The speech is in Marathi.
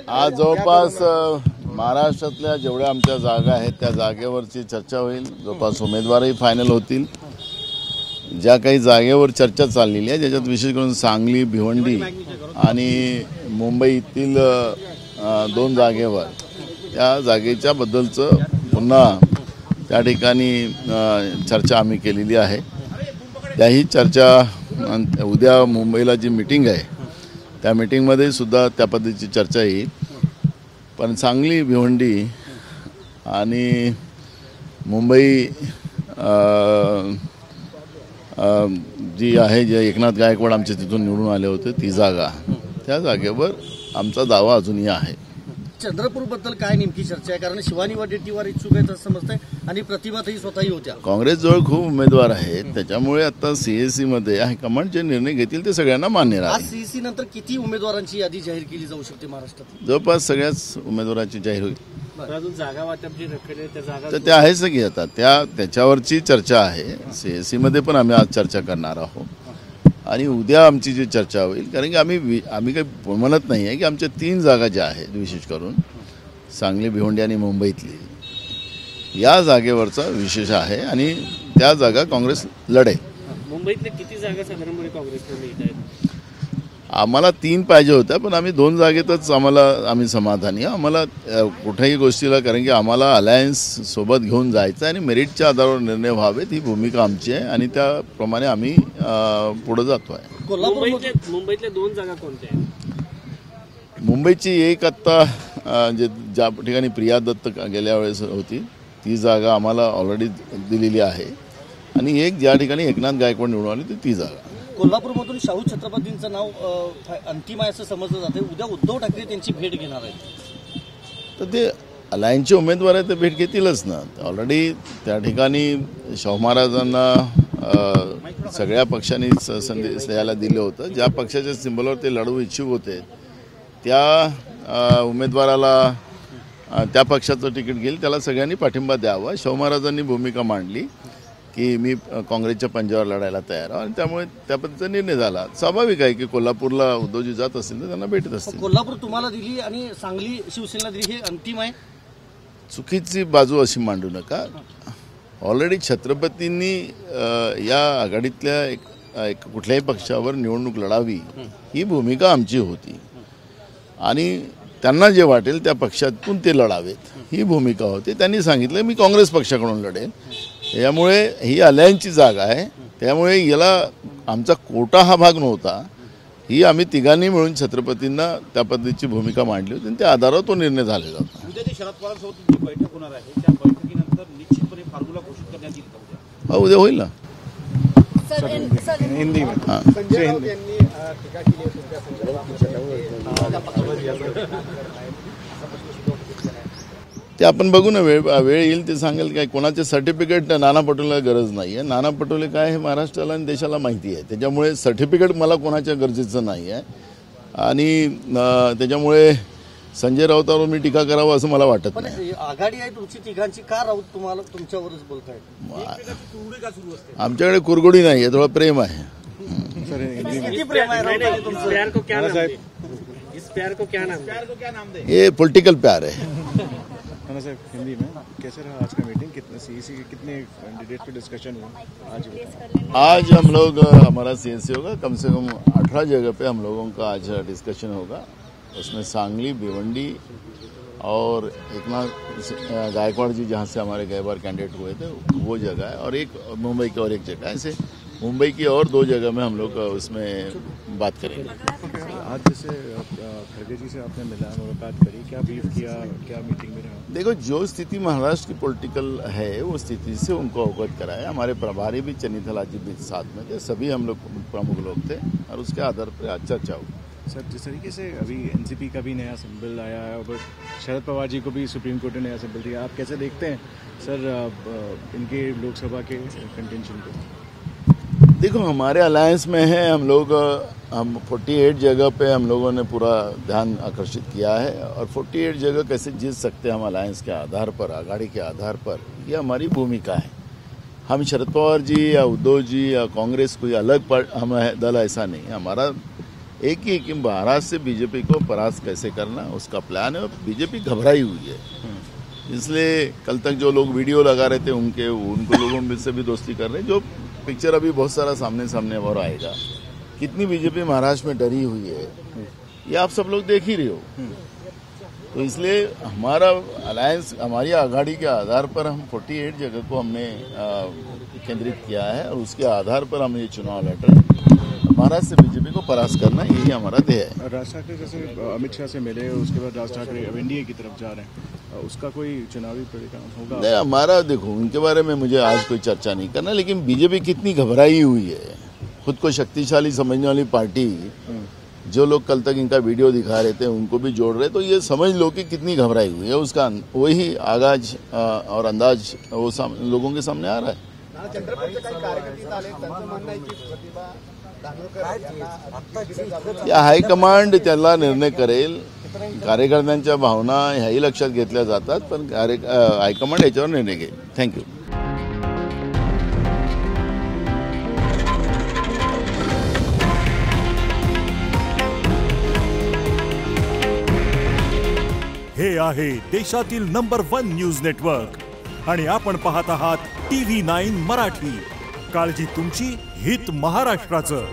आज जवळपास महाराष्ट्रातल्या जेवढ्या आमच्या जागा आहेत त्या जागेवरची चर्चा होईल. जवळपास उमेदवारही फायनल होतील. ज्या काही जागेवर चर्चा चाललेली आहे ज्याच्यात विशेष करून सांगली, भिवंडी आणि मुंबईतील 2 जागेवर त्या जागेच्या बद्दलचं पुन्हा त्या ठिकाणी चर्चा आम्ही केलेली आहे. त्याही चर्चा उद्या मुंबईला जी मीटिंग आहे त्या मीटिंगमध्ये सुद्धा त्या पद्धतीची चर्चा येईल. पण सांगली, भिवंडी आणि मुंबई जी आहे जे एकनाथ गायकवाड आमच्या तिथून निवडून आले होते ती जागा, त्या जागेवर आमचा दावा अजूनही आहे. चंद्रपूरबद्दल काय नेमकी चर्चा आहे? कारण शिवानी वडेट्टीवार इच्छुक आहेत असं समजतंय आणि प्रतिभाताई स्वतःही होत्या. काँग्रेसजवळ खूप उमेदवार आहेत, त्याच्यामुळे आता सीएससी मध्ये हायकमांड जे निर्णय घेतील ते सगळ्यांना मान्य राहील. आज सीएससी नंतर किती उमेदवारांची यादी जाहीर केली जाऊ शकते महाराष्ट्रात? जवळपास सगळ्याच उमेदवारांची जाहीर होईल. अजून जागा वाटप जी रखली आहे त्या जागा तर त्या आहेच की आता त्याच्यावरची चर्चा आहे. सीएससी मध्ये पण आम्ही आज चर्चा करणार आहोत आणि उद्या आमची जी चर्चा होईल, कारण की आम्ही काही म्हणत नाही आहे की आमच्या 3 जागा ज्या आहेत विशेष करून सांगली, भिवंडी आणि मुंबईतली या जागेवरचा विशेष आहे आणि त्या जागा काँग्रेस लढेल. मुंबईतल्या किती जागा साधारणपणे काँग्रेसला मिळत आहेत? आम्हाला 3 पाहिजे होत्या, पण आम्ही 2 जागेतच आम्ही समाधानी आहे. आम्हाला कुठल्याही गोष्टीला, कारण की आम्हाला अलायन्स सोबत घेऊन जायचं आणि मेरिटच्या आधारावर निर्णय व्हावेत ही भूमिका आमची आहे आणि त्याप्रमाणे आम्ही पुढे जातो आहे. मुंबईतल्या 2 जागा कोणत्या आहेत? मुंबईची एक आत्ता ज्या ठिकाणी प्रिया दत्त गेल्या वेळेस होती ती जागा आम्हाला ऑलरेडी दिलेली आहे आणि एक ज्या ठिकाणी एकनाथ गायकवाड निवडून आली ती जागा. कोल्हापूरमधून शाहू छत्रपतींचं नाव अंतिम आहे असं समजलं जाते. उद्या उद्धव ठाकरे त्यांची भेट घेणार आहेत. तर ते अलायन्सचे उमेदवार आहेत ते भेट घेतीलच ना. ऑलरेडी त्या ठिकाणी शाहू महाराजांना सगळ्या पक्षांनी संदेश द्यायला दिलं होतं. ज्या पक्षाच्या सिंबलवर ते लढवू इच्छुक होते त्या उमेदवाराला त्या पक्षाचं तिकीट घेईल त्याला सगळ्यांनी पाठिंबा द्यावा. शाहू महाराजांनी भूमिका मांडली की मी काँग्रेसच्या पंजावर लढायला तयार आहे आणि त्यामुळे त्या पद्धतीचा निर्णय झाला. स्वाभाविक आहे की कोल्हापूरला उद्धवजी जात असतील तर त्यांना भेटत असतील. कोल्हापूर तुम्हाला दिली आणि सांगली शिवसेना दिली हे अंतिम आहे? चुकीची बाजू अशी मांडू नका. ऑलरेडी छत्रपतींनी या आघाडीतल्या एक कुठल्याही पक्षावर निवडणूक लढावी ही भूमिका आमची होती आणि त्यांना जे वाटेल त्या पक्षातून ते लढावेत ही भूमिका होती. त्यांनी सांगितलं मी काँग्रेस पक्षाकडून लढेल. यामुळे ही अलायन्सची जागा आहे, त्यामुळे याला आमचा कोटा हा भाग नव्हता. ही आम्ही तिघांनी मिळून छत्रपतींना त्या पद्धतीची भूमिका मांडली होती आणि त्या आधारावर तो निर्णय झालेला होता. उद्या शरद पवारांसोबत जी बैठक होणार आहे त्या बैठकीनंतर निश्चितपणे फॉर्म्युला घोषित करण्यात येईल का? हा, उद्या होईल ना. हिंदी में संजय राऊत यांनी टीका केली आहे तुमच्या ते आपण बघू ना, वेळ येईल ते सांगेल. काय कोणाचे सर्टिफिकेट नाना पटोलेला गरज नाही आहे. नाना पटोले काय हे महाराष्ट्राला आणि देशाला माहिती आहे, त्याच्यामुळे सर्टिफिकेट मला कोणाच्या गरजेचं नाही आहे आणि त्याच्यामुळे संजय राऊतांवर मी टीका करावं असं मला वाटत नाही. आघाडी आहे तुमची तिघांची, का राऊत तुम्हाला तुमच्यावरच बोलताय? आमच्याकडे कुरगुडी नाही आहे, थोडं प्रेम आहे. किती प्रेम आहे राऊत तुमचं? प्यार को क्या नाम है? इस प्यार को क्या नाम है? ये पॉलिटिकल प्यार है. साहब हिंदी में कैसे रहा आज का मीटिंग? कितने सीएससी के कितने कैंडिडेट पे डिस्कशन हुआ? आज हम लोग हमारा सीएससी होगा कम से कम 18 जगह पे हम लोगों का आज डिस्कशन होगा. उसमें सांगली, भिवंडी और एकनाथ गायकवाड़ जी जहाँ से हमारे कई बार कैंडिडेट हुए थे वो जगह है और एक मुंबई की और एक जगह. ऐसे मुंबई की और 2 जगह में हम लोग उसमें बात करेंगे. आज जैसे खड़गे जी से आपने मिला, मुलाकात करी, क्या ब्रीफ किया, क्या मीटिंग में रहा? देखो, जो स्थिति महाराष्ट्र की पॉलिटिकल है वो स्थिति से उनको अवगत कराया. हमारे प्रभारी भी चन्नीथला जी भी साथ में थे, सभी हम लोग प्रमुख लोग थे और उसके आधार पर आज चर्चा हुई. सर, जिस तरीके से अभी एनसीपी का भी नया सिंबल आया है और शरद पवार जी को भी सुप्रीम कोर्ट ने नया सिंबल दिया, आप कैसे देखते हैं सर इनके लोकसभा के कंटेंशन को? देखो, हमारे अलायंस में है हम 48 जगह पे हम लोगों ने पूरा ध्यान आकर्षित किया है और 48 जगह कैसे जीत सकते हैं हम अलायंस के आधार पर, आघाड़ी के आधार पर, ये हमारी भूमिका है. हम शरद पवार जी या उद्धव जी या कांग्रेस कोई अलग हम दल ऐसा नहीं. हमारा एक ही है कि महाराष्ट्र से बीजेपी को परास्त कैसे करना, उसका प्लान है। और बीजेपी घबराई हुई है, इसलिए कल तक जो लोग वीडियो लगा रहे थे उनको लोगों में से भी दोस्ती कर रहे हैं। जो पिक्चर अभी बहुत सारा सामने और आएगा, कितनी बीजेपी महाराष्ट्र में डरी हुई है ये आप सब लोग देख ही रहे हो। तो इसलिए हमारा अलायंस, हमारी आघाड़ी के आधार पर हम 48 जगह को हमने केंद्रित किया है और उसके आधार पर हम ये चुनाव लड़ रहे हैं। महाराष्ट्र से बीजेपी को परास्त करना यही हमारा ध्येय है। राज ठाकरे जैसे अमित शाह से मिले, उसके बाद राज ठाकरे अब एनडीए की तरफ जा रहे हैं, उसका कोई चुनावी परिणाम होगा? नहीं, हमारा देखो उनके बारे में मुझे आज कोई चर्चा नहीं करना, लेकिन बीजेपी कितनी घबराई हुई है, खुद को शक्तिशाली समझने वाली पार्टी, जो लोग कल तक इनका वीडियो दिखा रहे थे उनको भी जोड़ रहे, तो ये समझ लो कि कितनी घबराई हुई है। उसका वही आगाज और अंदाज वो लोगों के सामने आ रहा है। या हायकमांड त्याला निर्णय करेल, कार्यकर्त्यांच्या भावना ह्याही लक्षात घेतल्या जातात, पण हायकमांड याच्यावर निर्णय घेईल। थँक्यू। हे आहे देशातील नंबर 1 न्यूज नेटवर्क आणि आपण पाहत आहात TV9 मराठी। काळजी तुमची, हित महाराष्ट्राचं।